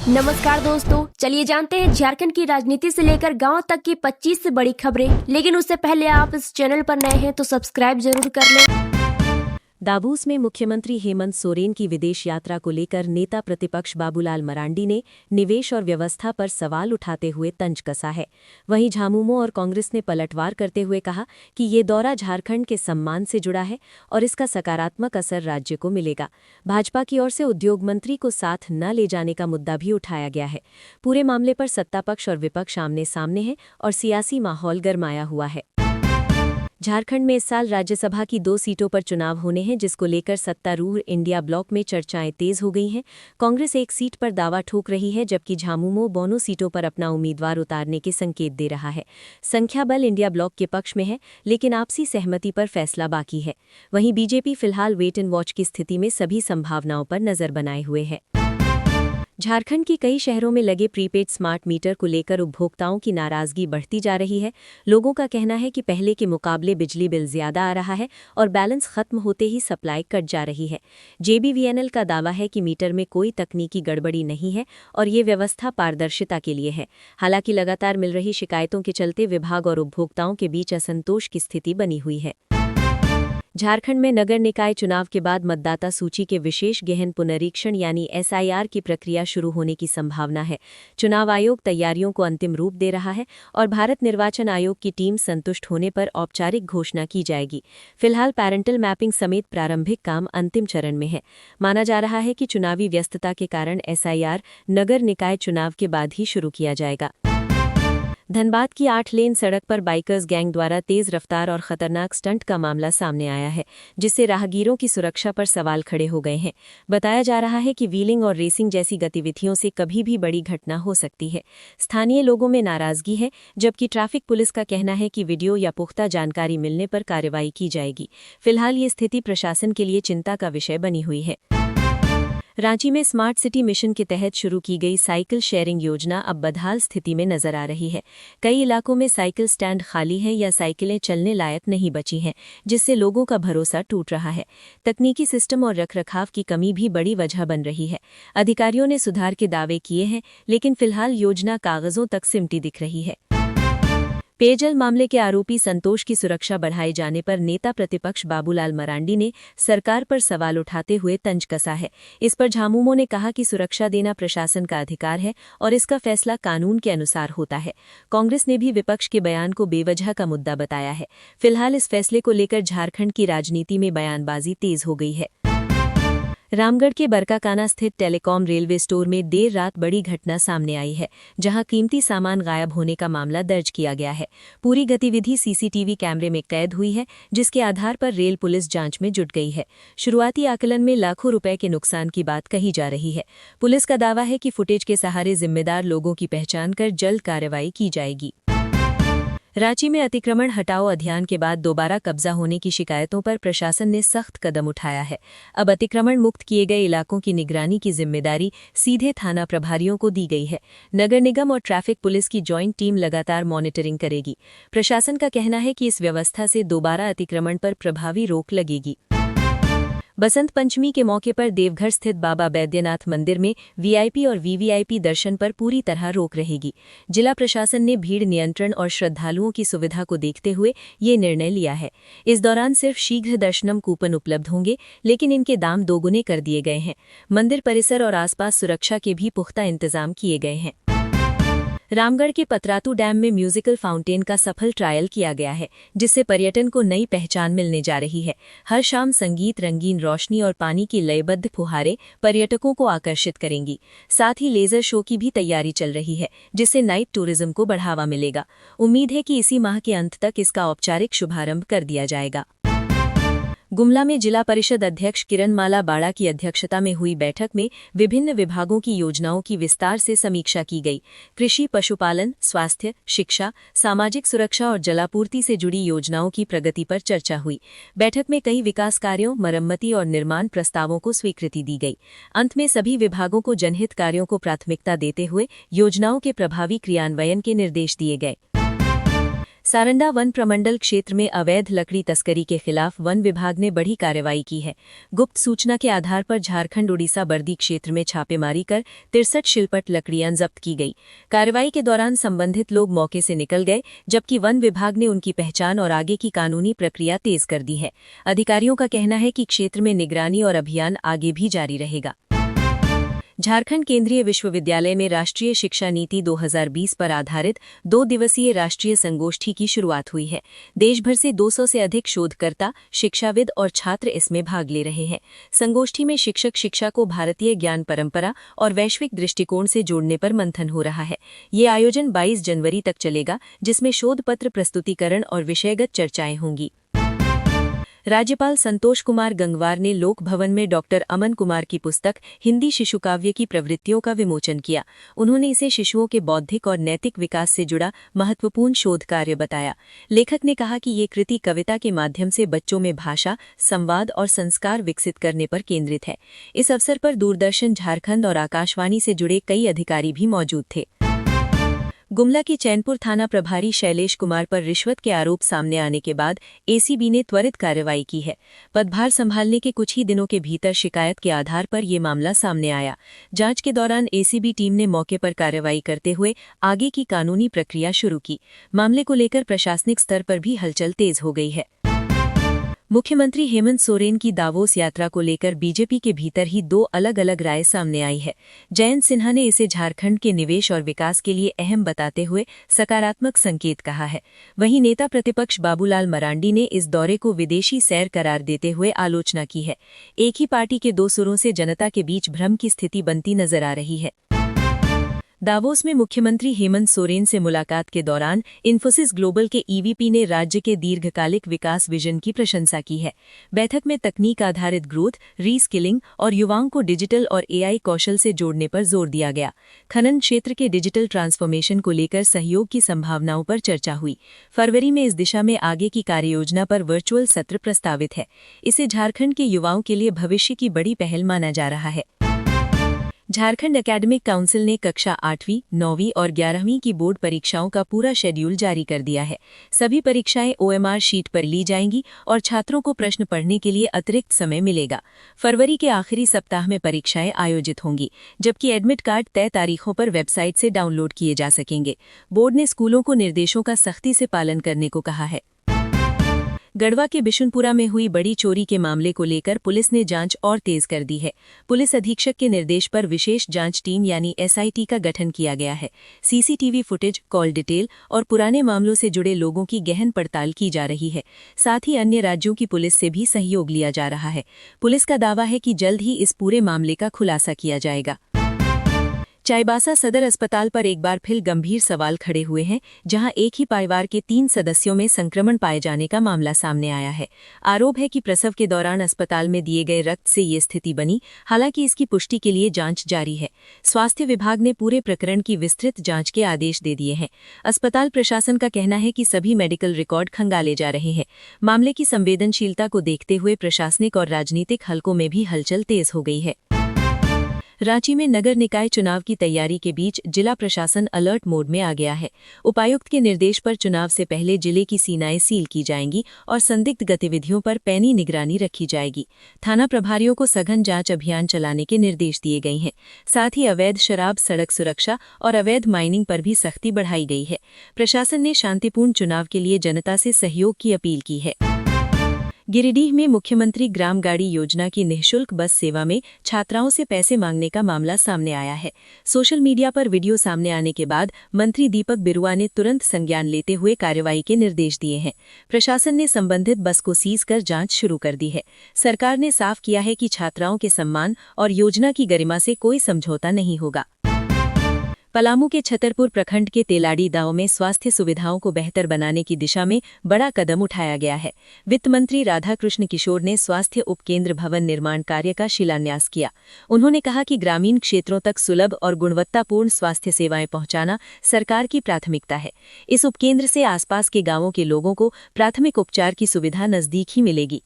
नमस्कार दोस्तों, चलिए जानते हैं झारखंड की राजनीति से लेकर गांव तक की 25 से बड़ी खबरें। लेकिन उससे पहले आप इस चैनल पर नए हैं तो सब्सक्राइब जरूर कर लें। दाबूस में मुख्यमंत्री हेमंत सोरेन की विदेश यात्रा को लेकर नेता प्रतिपक्ष बाबूलाल मरांडी ने निवेश और व्यवस्था पर सवाल उठाते हुए तंज कसा है। वहीं झामुमो और कांग्रेस ने पलटवार करते हुए कहा कि ये दौरा झारखंड के सम्मान से जुड़ा है और इसका सकारात्मक असर राज्य को मिलेगा। भाजपा की ओर से उद्योग मंत्री को साथ न ले जाने का मुद्दा भी उठाया गया है। पूरे मामले पर सत्तापक्ष और विपक्ष आमने सामने है और सियासी माहौल गरमाया हुआ है। झारखंड में इस साल राज्यसभा की 2 सीटों पर चुनाव होने हैं, जिसको लेकर सत्तारूढ़ इंडिया ब्लॉक में चर्चाएं तेज हो गई हैं। कांग्रेस एक सीट पर दावा ठोक रही है, जबकि झामुमो दोनों सीटों पर अपना उम्मीदवार उतारने के संकेत दे रहा है। संख्या बल इंडिया ब्लॉक के पक्ष में है, लेकिन आपसी सहमति पर फैसला बाकी है। वहीं बीजेपी फिलहाल वेट एंड वॉच की स्थिति में सभी संभावनाओं पर नजर बनाए हुए है। झारखंड के कई शहरों में लगे प्रीपेड स्मार्ट मीटर को लेकर उपभोक्ताओं की नाराजगी बढ़ती जा रही है। लोगों का कहना है कि पहले के मुकाबले बिजली बिल ज्यादा आ रहा है और बैलेंस खत्म होते ही सप्लाई कट जा रही है। JBVNL का दावा है कि मीटर में कोई तकनीकी गड़बड़ी नहीं है और ये व्यवस्था पारदर्शिता के लिए है। हालांकि लगातार मिल रही शिकायतों के चलते विभाग और उपभोक्ताओं के बीच असंतोष की स्थिति बनी हुई है। झारखंड में नगर निकाय चुनाव के बाद मतदाता सूची के विशेष गहन पुनरीक्षण यानी SIR की प्रक्रिया शुरू होने की संभावना है। चुनाव आयोग तैयारियों को अंतिम रूप दे रहा है और भारत निर्वाचन आयोग की टीम संतुष्ट होने पर औपचारिक घोषणा की जाएगी। फिलहाल पैरेंटल मैपिंग समेत प्रारंभिक काम अंतिम चरण में है। माना जा रहा है कि चुनावी व्यस्तता के कारण SIR नगर निकाय चुनाव के बाद ही शुरू किया जाएगा। धनबाद की 8 लेन सड़क पर बाइकर्स गैंग द्वारा तेज रफ्तार और खतरनाक स्टंट का मामला सामने आया है, जिससे राहगीरों की सुरक्षा पर सवाल खड़े हो गए हैं। बताया जा रहा है कि व्हीलिंग और रेसिंग जैसी गतिविधियों से कभी भी बड़ी घटना हो सकती है। स्थानीय लोगों में नाराजगी है, जबकि ट्रैफिक पुलिस का कहना है कि वीडियो या पुख्ता जानकारी मिलने पर कार्रवाई की जाएगी। फिलहाल ये स्थिति प्रशासन के लिए चिंता का विषय बनी हुई है। रांची में स्मार्ट सिटी मिशन के तहत शुरू की गई साइकिल शेयरिंग योजना अब बदहाल स्थिति में नजर आ रही है। कई इलाकों में साइकिल स्टैंड खाली हैं या साइकिलें चलने लायक नहीं बची हैं, जिससे लोगों का भरोसा टूट रहा है। तकनीकी सिस्टम और रखरखाव की कमी भी बड़ी वजह बन रही है। अधिकारियों ने सुधार के दावे किए हैं, लेकिन फिलहाल योजना कागजों तक सिमटी दिख रही है। पेयजल मामले के आरोपी संतोष की सुरक्षा बढ़ाए जाने पर नेता प्रतिपक्ष बाबूलाल मरांडी ने सरकार पर सवाल उठाते हुए तंज कसा है। इस पर झामुमो ने कहा कि सुरक्षा देना प्रशासन का अधिकार है और इसका फैसला कानून के अनुसार होता है। कांग्रेस ने भी विपक्ष के बयान को बेवजह का मुद्दा बताया है। फिलहाल इस फैसले को लेकर झारखंड की राजनीति में बयानबाजी तेज हो गई है। रामगढ़ के बरकाकाना स्थित टेलीकॉम रेलवे स्टोर में देर रात बड़ी घटना सामने आई है, जहां कीमती सामान गायब होने का मामला दर्ज किया गया है। पूरी गतिविधि CCTV कैमरे में कैद हुई है, जिसके आधार पर रेल पुलिस जांच में जुट गई है। शुरुआती आकलन में लाखों रुपए के नुकसान की बात कही जा रही है। पुलिस का दावा है कि फुटेज के सहारे जिम्मेदार लोगों की पहचान कर जल्द कार्रवाई की जाएगी। रांची में अतिक्रमण हटाओ अभियान के बाद दोबारा कब्जा होने की शिकायतों पर प्रशासन ने सख्त कदम उठाया है। अब अतिक्रमण मुक्त किए गए इलाकों की निगरानी की जिम्मेदारी सीधे थाना प्रभारियों को दी गई है। नगर निगम और ट्रैफिक पुलिस की जॉइंट टीम लगातार मॉनिटरिंग करेगी। प्रशासन का कहना है कि इस व्यवस्था से दोबारा अतिक्रमण पर प्रभावी रोक लगेगी। बसंत पंचमी के मौके पर देवघर स्थित बाबा बैद्यनाथ मंदिर में VIP और VVIP दर्शन पर पूरी तरह रोक रहेगी। जिला प्रशासन ने भीड़ नियंत्रण और श्रद्धालुओं की सुविधा को देखते हुए ये निर्णय लिया है। इस दौरान सिर्फ शीघ्र दर्शनम कूपन उपलब्ध होंगे, लेकिन इनके दाम दोगुने कर दिए गए हैं। मंदिर परिसर और आसपास सुरक्षा के भी पुख्ता इंतजाम किए गए हैं। रामगढ़ के पतरातू डैम में म्यूजिकल फाउंटेन का सफल ट्रायल किया गया है, जिससे पर्यटन को नई पहचान मिलने जा रही है। हर शाम संगीत, रंगीन रोशनी और पानी की लयबद्ध फुहारें पर्यटकों को आकर्षित करेंगी। साथ ही लेजर शो की भी तैयारी चल रही है, जिससे नाइट टूरिज्म को बढ़ावा मिलेगा। उम्मीद है कि इसी माह के अंत तक इसका औपचारिक शुभारंभ कर दिया जाएगा। गुमला में जिला परिषद अध्यक्ष किरणमाला बाड़ा की अध्यक्षता में हुई बैठक में विभिन्न विभागों की योजनाओं की विस्तार से समीक्षा की गई। कृषि, पशुपालन, स्वास्थ्य, शिक्षा, सामाजिक सुरक्षा और जलापूर्ति से जुड़ी योजनाओं की प्रगति पर चर्चा हुई। बैठक में कई विकास कार्यों, मरम्मती और निर्माण प्रस्तावों को स्वीकृति दी गई। अंत में सभी विभागों को जनहित कार्यों को प्राथमिकता देते हुए योजनाओं के प्रभावी क्रियान्वयन के निर्देश दिए गए। सारंडा वन प्रमंडल क्षेत्र में अवैध लकड़ी तस्करी के खिलाफ वन विभाग ने बड़ी कार्रवाई की है। गुप्त सूचना के आधार पर झारखंड उड़ीसा बर्दी क्षेत्र में छापेमारी कर 63 शिलपट लकड़ियां जब्त की गई। कार्रवाई के दौरान संबंधित लोग मौके से निकल गए, जबकि वन विभाग ने उनकी पहचान और आगे की कानूनी प्रक्रिया तेज कर दी है। अधिकारियों का कहना है कि क्षेत्र में निगरानी और अभियान आगे भी जारी रहेगा। झारखंड केंद्रीय विश्वविद्यालय में राष्ट्रीय शिक्षा नीति 2020 पर आधारित 2 दिवसीय राष्ट्रीय संगोष्ठी की शुरुआत हुई है। देश भर से 200 से अधिक शोधकर्ता, शिक्षाविद और छात्र इसमें भाग ले रहे हैं। संगोष्ठी में शिक्षक शिक्षा को भारतीय ज्ञान परंपरा और वैश्विक दृष्टिकोण से जोड़ने पर मंथन हो रहा है। ये आयोजन 22 जनवरी तक चलेगा, जिसमें शोध पत्र प्रस्तुतिकरण और विषयगत चर्चाएं होंगी। राज्यपाल संतोष कुमार गंगवार ने लोक भवन में डॉक्टर अमन कुमार की पुस्तक हिंदी शिशु काव्य की प्रवृत्तियों का विमोचन किया। उन्होंने इसे शिशुओं के बौद्धिक और नैतिक विकास से जुड़ा महत्वपूर्ण शोध कार्य बताया। लेखक ने कहा कि ये कृति कविता के माध्यम से बच्चों में भाषा, संवाद और संस्कार विकसित करने पर केंद्रित है। इस अवसर पर दूरदर्शन झारखंड और आकाशवाणी से जुड़े कई अधिकारी भी मौजूद थे। गुमला के चैनपुर थाना प्रभारी शैलेश कुमार पर रिश्वत के आरोप सामने आने के बाद एसीबी ने त्वरित कार्रवाई की है। पदभार संभालने के कुछ ही दिनों के भीतर शिकायत के आधार पर ये मामला सामने आया। जांच के दौरान एसीबी टीम ने मौके पर कार्रवाई करते हुए आगे की कानूनी प्रक्रिया शुरू की। मामले को लेकर प्रशासनिक स्तर पर भी हलचल तेज हो गई है। मुख्यमंत्री हेमंत सोरेन की दावोस यात्रा को लेकर बीजेपी के भीतर ही 2 अलग अलग राय सामने आई है। जयंत सिन्हा ने इसे झारखंड के निवेश और विकास के लिए अहम बताते हुए सकारात्मक संकेत कहा है। वहीं नेता प्रतिपक्ष बाबूलाल मरांडी ने इस दौरे को विदेशी सैर करार देते हुए आलोचना की है। एक ही पार्टी के 2 सुरों से जनता के बीच भ्रम की स्थिति बनती नजर आ रही है। दावोस में मुख्यमंत्री हेमंत सोरेन से मुलाकात के दौरान इन्फोसिस ग्लोबल के ईवीपी ने राज्य के दीर्घकालिक विकास विजन की प्रशंसा की है। बैठक में तकनीक आधारित ग्रोथ, रीस्किलिंग और युवाओं को डिजिटल और एआई कौशल से जोड़ने पर जोर दिया गया। खनन क्षेत्र के डिजिटल ट्रांसफॉर्मेशन को लेकर सहयोग की संभावनाओं पर चर्चा हुई। फरवरी में इस दिशा में आगे की कार्ययोजना पर वर्चुअल सत्र प्रस्तावित है। इसे झारखंड के युवाओं के लिए भविष्य की बड़ी पहल माना जा रहा है। झारखंड एकेडमिक काउंसिल ने कक्षा 8वीं, 9वीं और 11वीं की बोर्ड परीक्षाओं का पूरा शेड्यूल जारी कर दिया है। सभी परीक्षाएं ओएमआर शीट पर ली जाएंगी और छात्रों को प्रश्न पढ़ने के लिए अतिरिक्त समय मिलेगा। फरवरी के आखिरी सप्ताह में परीक्षाएं आयोजित होंगी, जबकि एडमिट कार्ड तय तारीखों पर वेबसाइट से डाउनलोड किए जा सकेंगे। बोर्ड ने स्कूलों को निर्देशों का सख्ती से पालन करने को कहा है। गढ़वा के बिशुनपुरा में हुई बड़ी चोरी के मामले को लेकर पुलिस ने जांच और तेज कर दी है। पुलिस अधीक्षक के निर्देश पर विशेष जांच टीम यानी एसआईटी का गठन किया गया है। सीसीटीवी फुटेज, कॉल डिटेल और पुराने मामलों से जुड़े लोगों की गहन पड़ताल की जा रही है। साथ ही अन्य राज्यों की पुलिस से भी सहयोग लिया जा रहा है। पुलिस का दावा है कि जल्द ही इस पूरे मामले का खुलासा किया जाएगा। चाईबासा सदर अस्पताल पर एक बार फिर गंभीर सवाल खड़े हुए हैं, जहां एक ही परिवार के 3 सदस्यों में संक्रमण पाए जाने का मामला सामने आया है। आरोप है कि प्रसव के दौरान अस्पताल में दिए गए रक्त से ये स्थिति बनी। हालांकि इसकी पुष्टि के लिए जांच जारी है। स्वास्थ्य विभाग ने पूरे प्रकरण की विस्तृत जांच के आदेश दे दिए हैं। अस्पताल प्रशासन का कहना है कि सभी मेडिकल रिकॉर्ड खंगाले जा रहे हैं। मामले की संवेदनशीलता को देखते हुए प्रशासनिक और राजनीतिक हलकों में भी हलचल तेज हो गई है। रांची में नगर निकाय चुनाव की तैयारी के बीच जिला प्रशासन अलर्ट मोड में आ गया है। उपायुक्त के निर्देश पर चुनाव से पहले जिले की सीमाएं सील की जाएंगी और संदिग्ध गतिविधियों पर पैनी निगरानी रखी जाएगी। थाना प्रभारियों को सघन जांच अभियान चलाने के निर्देश दिए गए हैं। साथ ही अवैध शराब, सड़क सुरक्षा और अवैध माइनिंग पर भी सख्ती बढ़ाई गई है। प्रशासन ने शांतिपूर्ण चुनाव के लिए जनता से सहयोग की अपील की है। गिरिडीह में मुख्यमंत्री ग्राम गाड़ी योजना की निःशुल्क बस सेवा में छात्राओं से पैसे मांगने का मामला सामने आया है। सोशल मीडिया पर वीडियो सामने आने के बाद मंत्री दीपक बिरुआ ने तुरंत संज्ञान लेते हुए कार्रवाई के निर्देश दिए हैं। प्रशासन ने संबंधित बस को सीज कर जांच शुरू कर दी है। सरकार ने साफ किया है कि छात्राओं के सम्मान और योजना की गरिमा से कोई समझौता नहीं होगा। पलामू के छतरपुर प्रखंड के तेलाड़ी गांव में स्वास्थ्य सुविधाओं को बेहतर बनाने की दिशा में बड़ा कदम उठाया गया है। वित्त मंत्री राधाकृष्ण किशोर ने स्वास्थ्य उपकेंद्र भवन निर्माण कार्य का शिलान्यास किया। उन्होंने कहा कि ग्रामीण क्षेत्रों तक सुलभ और गुणवत्तापूर्ण स्वास्थ्य सेवाएं पहुंचाना सरकार की प्राथमिकता है। इस उपकेंद्र से आसपास के गांवों के लोगों को प्राथमिक उपचार की सुविधा नजदीक ही मिलेगी।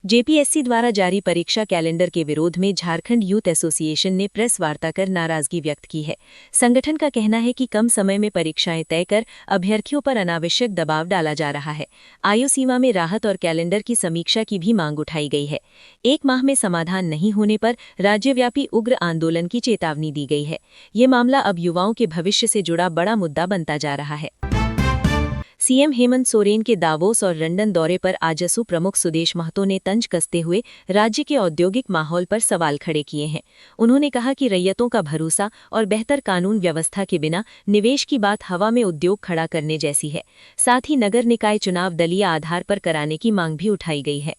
जेपीएससी द्वारा जारी परीक्षा कैलेंडर के विरोध में झारखंड यूथ एसोसिएशन ने प्रेस वार्ता कर नाराजगी व्यक्त की है। संगठन का कहना है कि कम समय में परीक्षाएं तय कर अभ्यर्थियों पर अनावश्यक दबाव डाला जा रहा है। आयु सीमा में राहत और कैलेंडर की समीक्षा की भी मांग उठाई गई है। 1 माह में समाधान नहीं होने पर राज्यव्यापी उग्र आंदोलन की चेतावनी दी गई है। ये मामला अब युवाओं के भविष्य से जुड़ा बड़ा मुद्दा बनता जा रहा है। सीएम हेमंत सोरेन के दावोस और लंदन दौरे पर आजसू प्रमुख सुदेश महतो ने तंज कसते हुए राज्य के औद्योगिक माहौल पर सवाल खड़े किए हैं। उन्होंने कहा कि रैयतों का भरोसा और बेहतर कानून व्यवस्था के बिना निवेश की बात हवा में उद्योग खड़ा करने जैसी है। साथ ही नगर निकाय चुनाव दलीय आधार पर कराने की मांग भी उठाई गई है।